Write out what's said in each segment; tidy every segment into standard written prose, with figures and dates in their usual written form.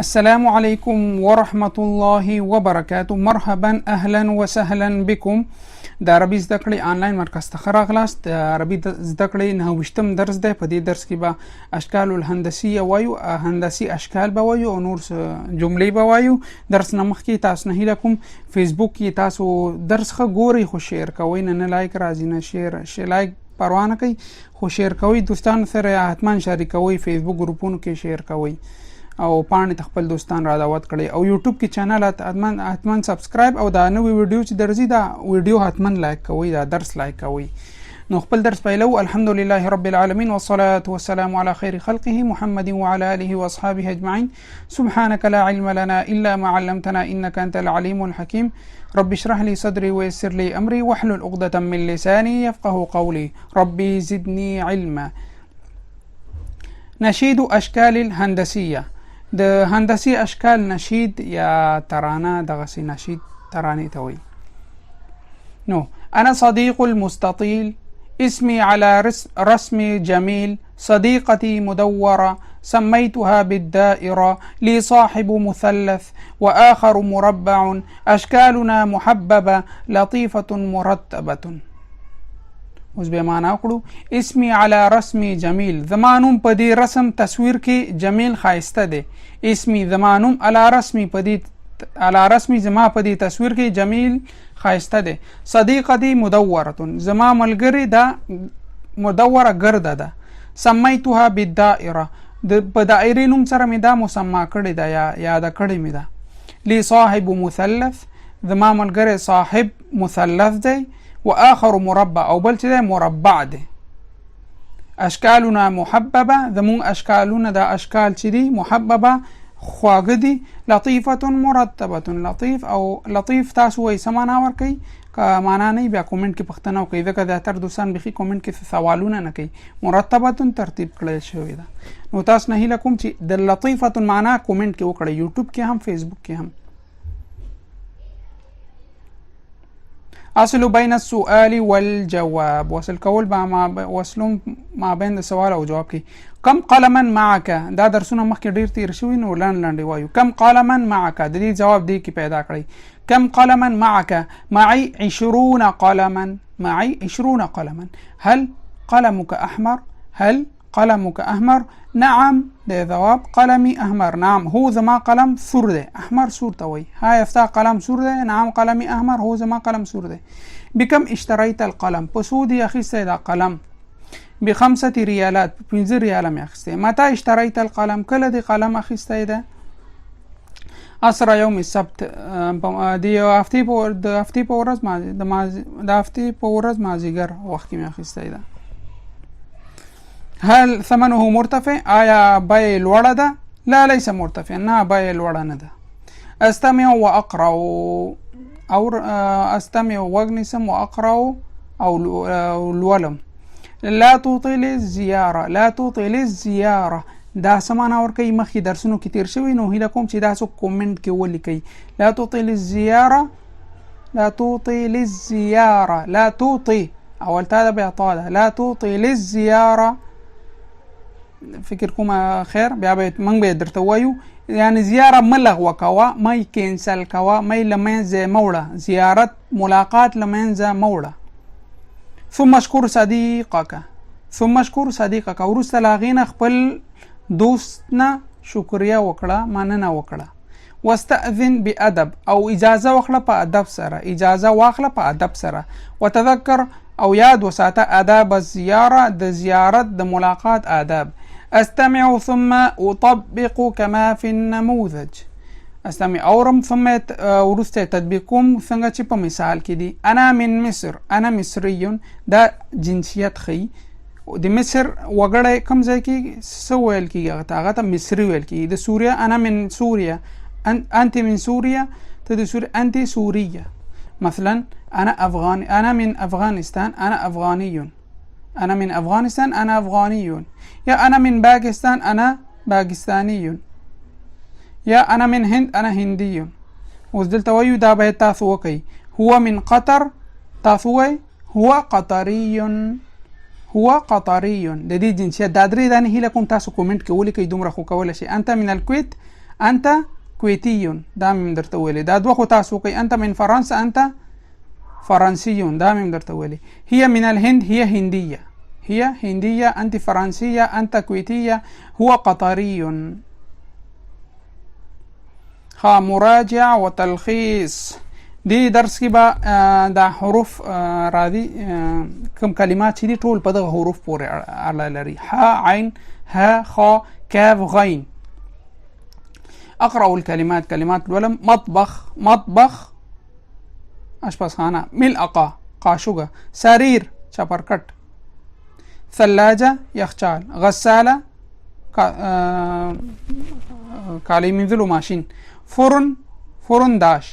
السلام عليكم ورحمة الله وبركاته. مرحبا اهلا وسهلا بكم. د عربي زده کړې آنلاین مرکز ته راغلاست. د عربي زده کړې 9 درس دی. په دې درس کې به اشکال الهندسیه وایو، هندسي اشکال به وایو او نور جملې به وایو. درس نه مخکې تاسو نه هیله کوم فیسبوک کې تاسو درس ښه ګورئ خو شیر کوئ نه لایک راځي نه شیر لایک پروا نه کوي خو شیر کوئ، دوستان سره حتما شریکوئ، فیسبوک ګروپونو کې شیر کوئ او پاڼې خپل دوستان را دعوت کړئ او یوټیوب کې چینل حتما سبسکرایب او دا نوې ویډیو چې درځي دا ویډیو حتما لایک کوئ، دا درس لایک کوئ. نو خپل درس پیلو. الحمدلله رب العالمین والصلاة والسلام على خير خلقه محمد وعلى آله واصحابه اجمعين. سبحانك لا علم لنا الا ما علمتنا انك انت العليم الحكيم. رب اشرح لي صدري ويسر لي امري واحلل عقدة من لساني يفقهوا قولي. ربي زدني علما. نشيد اشكال الهندسيه. د هندسي اشکال نشید یا ترانه، دغه نشید ترانه ته وایي. نو انا صديق المستطيل اسمي على رسم جميل صديقتي مدورة سميتها بالدائرة لي صاحب مثلث وآخر مربع أشكالنا محببة لطيفة مرتبة. اوس به معنا وکړو. اسمي على رسم جمیل، زمانوم په دې رسم تصویر کې جمیل خایسته دی. اسمي زمانوم على رسم زما په دې تصویر کې جمیل خایسته دی. صدیقتي مدوره، زما ملګری دا مدوره ګرده ده. سمیتها بالدائره، په دایرې نوم سره مې دا مسما کړې ده یا یاد کړې مې ده. لي صاحب مثلث، زما ملګری صاحب مثلث دی. وآخر مربع او بل چې مربع دی. اشکالنا محببه، زمون اشکالونه دا اشکال چې دي محببه خواږه دي. لطیفه مرتبه، لطیف او لطیف تاسو وایي سمانا ورکوي، که معنا نه بیا کومنټ کې پوښتنه وکړئ، ځکه زیاتره دوستان بخي کومنټ کې سوالونه نه کوي. مرتبه ترتیب کړی شوی ده. نو تاسو نه هیله کوم چې د لطیفه معنا کومنټ کې وکړئ، یوټیوب کې هم فیسبوک کې هم. اصل بین السؤال والجواب، وصل کول وصلون ما بین د سوال او جواب کې. کم قلما معك، دا درسونه مخکې ډیر تیر شوي نو لاندې وایو. کم قلما معك، د دې جواب دی کې پیدا کړئ. کم قلما معك؟ معي 20 قلما. معي 20 قلما. هل قلمك احمر؟ هل قلمك احمر؟ نعم. ده جواب قلمي احمر. نعم هو زما قلم سور ده. احمر سور ته وایي. ها یفتا قلم سور ده. نعم قلمي احمر. هو زما قلم سور ده. بكم اشتريت القلم؟ پسودی اخیسته دا قلم. ب5 ريالات، 5 رياله مې اخیسته. متى اشتريت القلم؟ کله دی قلم اخیسته ده؟ اسرا يوم السبت، دی هفته په ورځ مازیګر وخت کې مې اخیسته ده. هل ثمنه مرتفع؟ آیا بیه لوړه ده؟ لا ليس مرتفع، نه بیه لوړه نه ده. استمع واقرا، او استمع وغنسم واقرا او لولم. لا تطيل الزياره، لا تطيل الزياره دا سمانا ورکوي. مخکې درسونو کې تیر شوی نو هیله کوم چې دا څوک کومنټ کې ولیکئ. لا تطيل الزياره، لا تطيل الزياره، لا تطي اول تا ده بیا طا ده. لا تطيل الزياره، فکر کوم خیر بیا به موږ به درته وایو. یعنی زیاره ملغوه کوه، مې کینسل کوه، مې لمنځه موړه، زیارت ملاقات لمنځه موړه. ثم اشکر صدیقک، ثم اشکر صدیقک، وروسته له هغې نه خپل دوست نه شکریه وکړه، مننه وکړه. واستأذن بادب، او اجازه واخله په ادب سره، اجازه واخله په ادب سره. وتذکر او یاد وساته آداب الزیاره، د زیارت د ملاقات آداب. استمع ثم اطبق كما في النموذج. استمع اورم ثم ورسته تطبیقوم څنګه چې په مثال کې دي. انا من مصر، انا مصري، دا جنسیت خي. د مصر وګړی کوم ځای کې څه ویل کېږي؟ هغه ته مصري ویل کېږي. د سوریا انا من سوریا، انت من سوریا، ته د سوریا انت سوريه. مثلا انا افغاني، انا من افغانستان، انا افغاني. انا من افغانستان، انا افغاني. يا انا من باكستان، انا باكستاني. يا انا من هند، انا هندي. اوس دلته وایو دا به تاسو وکئ. هو من قطر، تاسو وایئ هو قطري، هو قطري. د دې جنسیت دا درې دانې هیله کوم تاسو کومنټ کې ولیکئ، دومره خو کولی شئ. انت من الکویت، انت کویتیون دا مې درته ویلې. دا دوه خو تاسو کوي. انت من فرانسه انت فرنسیون دا مې درته ویلې. هي من الهند هي هنديه، هي هنديه، انت فرنسيه، انت کویتيه، هو قطري. ها مراجع و تلخیص. دی درس کې به دا حروف راځي، کوم کلمات چې دي ټول په دغه حروف پورې اړه لري. ح عین ها خا کاف غین. اقرأ الكلمات كلمات لولم. مطبخ مطبخ اشپزخانه. ملعقه قاشوقه. سرير چپرکټ. ثلاجه یخچال. غساله کالی مینځلو ماشین. فرن فرن داش.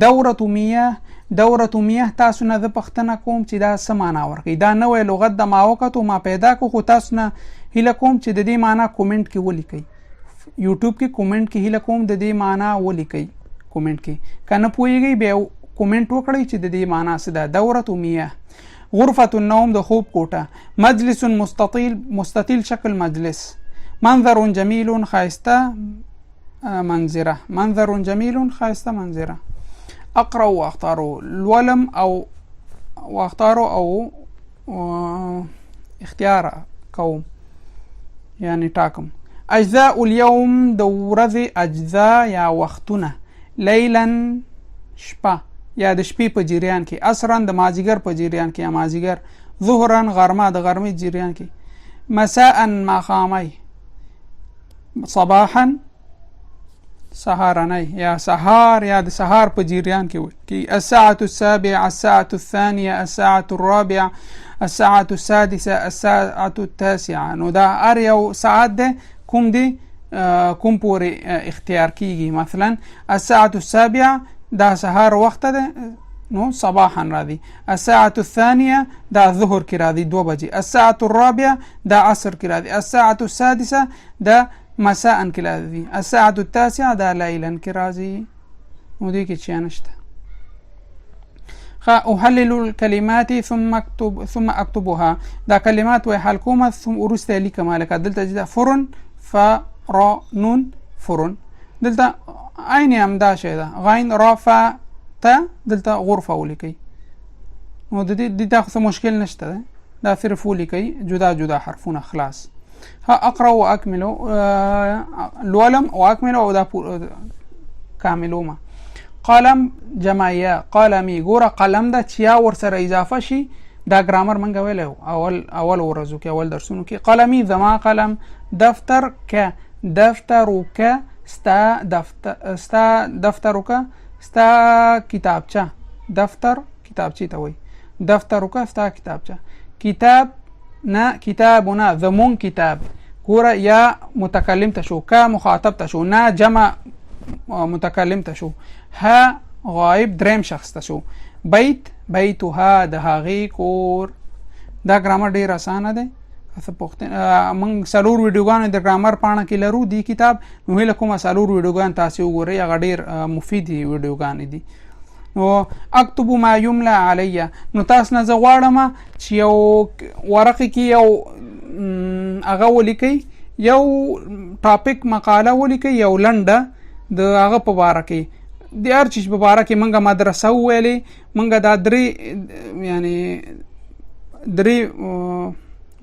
دوره میاه دوره میاه تاسو نه د پښتنه کوم چې دا څه معنا ورکوي. دا نوې لغت د ما وکړو ما پیدا کو، خو تاسو نه هیله کوم چې د دې معنا کومنټ کې ولیکئ. یوټیوب کې کومنټ کې هیله کوم د دې معنا ولیکئ. کومنټ کې کنه پوهیږئ بیا کومنټ وکړئ چې د دې معنا څه ده. دوره میاه. غرفة النوم د خوب کوټه. مجلس مستطیل مستطیل شکل مجلس. منظر جمیل خایسته منظره. منظر جمیل خایسته منظره. اقرأ واختار الولم او واختار او اختیار کوم یعنی ټاکم. اجزاء اليوم د ورځې اجزاء یا وختونه. لیلا شپه یا د شپې په جریان کې. عصرا د مازیګر په جریان کې یا مازیګر. ظهرا غرمه د غرمې جریان کې. مساء ماښامي. صباحا سهارنی یا سهار یا د سهار په جریان کې وي. الساعة السابعة، الساعة الثانية، الساعة الرابعة، الساعة السادسة، الساعة التاسعة. نو دا هر یو ساعت ده کوم دی کوم پورې اختیار کیږي. مثلا الساعة السابعة دا سهار وخت ده نو صباحا راځي. الساعة الثانية دا ظهر کې راځي 2 بجې. الساعة الرابعة دا عصر کې راځي. الساعة السادسة دا مساء کې راځي. الساعة التاسعة دا لیلا کې راځي. نو دې کې چیا نشته. احلل الكلمات ثم اكتبها. دا کلمات وای حل کومه ثم ورسته لیکم. لکه دلته چې فرن فرنون فرن. دلته عین هم دا شی ده. غین را ف ت دلته غرفه ولیکي. نو د دې تاسو مشکل نشته ده. دا صرف ولیکي جدا جدا حرفونه خلاص. ها اقرأ واكمل الولم واكمل او دا کاملوما. قلم جمعیه قلمی. ګوره قلم دا چیا ور سره اضافه شي دا ګرامر منګه ویلو اول ورځو کې اول درسونو کې. قلمی زما قلم. دفتر ک دفترک ستا دفترک ستا کتابچه. دفتر کتابچه ته وای. دفترک ستا کتابچه. کتاب نه کتابونه زمون کتاب. ګوره یا متکلم ته شو کا مخاطب ته شو نه جمع متکلم ته شو. ها غایب دریم شخص ته شو. بیت بیتها د هغې کور. دا ګرامر ډیر اسانه دی. موږ څلور ویډیوګانې د ګرامر پاڼه کې لرو دی کتاب. نو هیله کومه څلور ویډیوګان تاسې وګورئ. هغه ډیر مفیدې ویډیوګانې دي. نو اکتب ما یملا علیه. نو تاسو نه زه غواړم چې یو ورقې کې یو هغه ولیکئ. یو ټاپک مقاله ولیکئ یو لنډه د هغه په باره کې. د هر چیز په باره کې موږ مدرسه وویلې. موږ دا درې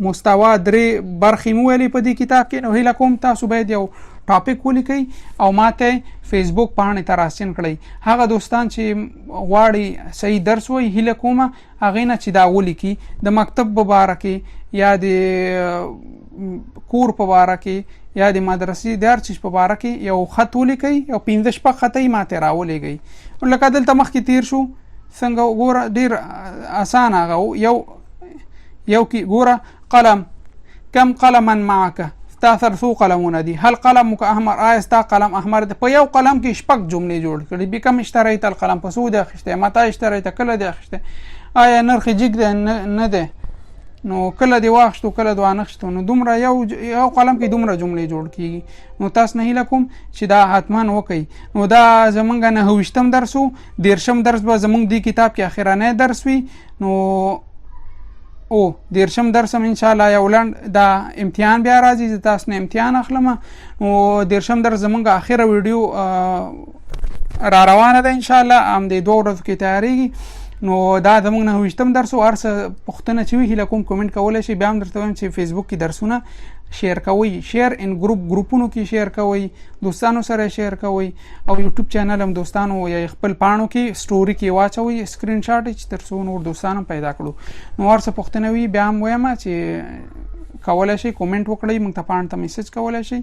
مستوا درې برخې مو ویلې په دې کتاب کې. نو هیله کوم تاسو باید یو ټاپک ولیکئ او ماته فیسبوک پاڼې ته راستین کړئ. هغه دوستان چې غواړي صحیح درس وایي هیله کومه هغې نه چې دا ولیکي. د مکتب په باره کې یا د کور په باره کې یا د مدرسې د هر چیز په باره کې یو خط ولیکئ. یو 15 شپږ خط یې ماته راولېږئ. لکه دلته مخکې تیر شو څنګه ګوره ډېر اسانه هغه یو کې ګوره قلم. کم قلما معک. ستا سره څو قلمونه دي. هل قلمک احمر. آیا ستا قلم احمر دی. په یو قلم کې شپږ جملې جوړ کړي. بکم اشتریت القلم. په څو دی اخیستی. متى اشتریت کله دی اخیستی. آیا نرخ جګ دی نه دی. نو کله دی واخیستو کله دی وانخیستو. نو دومره یو قلم کې دومره جملې جوړ کیږي. نو تاسو نه هیله کوم چې دا حتما وکئ. نو دا زمونږ 9 درس و. 10 درس به زمونږ دی کتاب کې اخرانه درس وي. نو او دیرشم درس هم ان شاء الله یو لنډ دا امتحان بیا راځي زه تاسو نه امتحان اخلم او دیرشم درس زمونږ اخیره ویډیو را روانه ده ان شاء الله هم د 2 ورځو کې تیاریږي نو دا زمونږ نه وشتم درس او هر څه پوښتنه چې وي هیله کوم کومنټ کولی شي بیا هم درته وایم چې فیسبوک کې درسونه شیر کوئ شیر ان ګروپونو کې شیر کوئ دوستانو سره شیر کوئ او یوټیوب چینل هم دوستانو یا خپل پاڼو کې سټوري کې واچوئ سکرین شاټ چې تر څو نور دوستان هم پیدا کړو نو هر څه پوښتنه وي بیا هم وایم چې کولی شي کومنټ وکړئ موږ ته پاڼې ته میسج کولی شي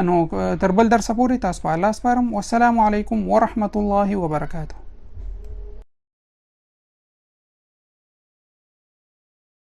نو تر بل درسه پورې تاسو په الله سپارم والسلام علیکم ورحمة الله وبرکاته.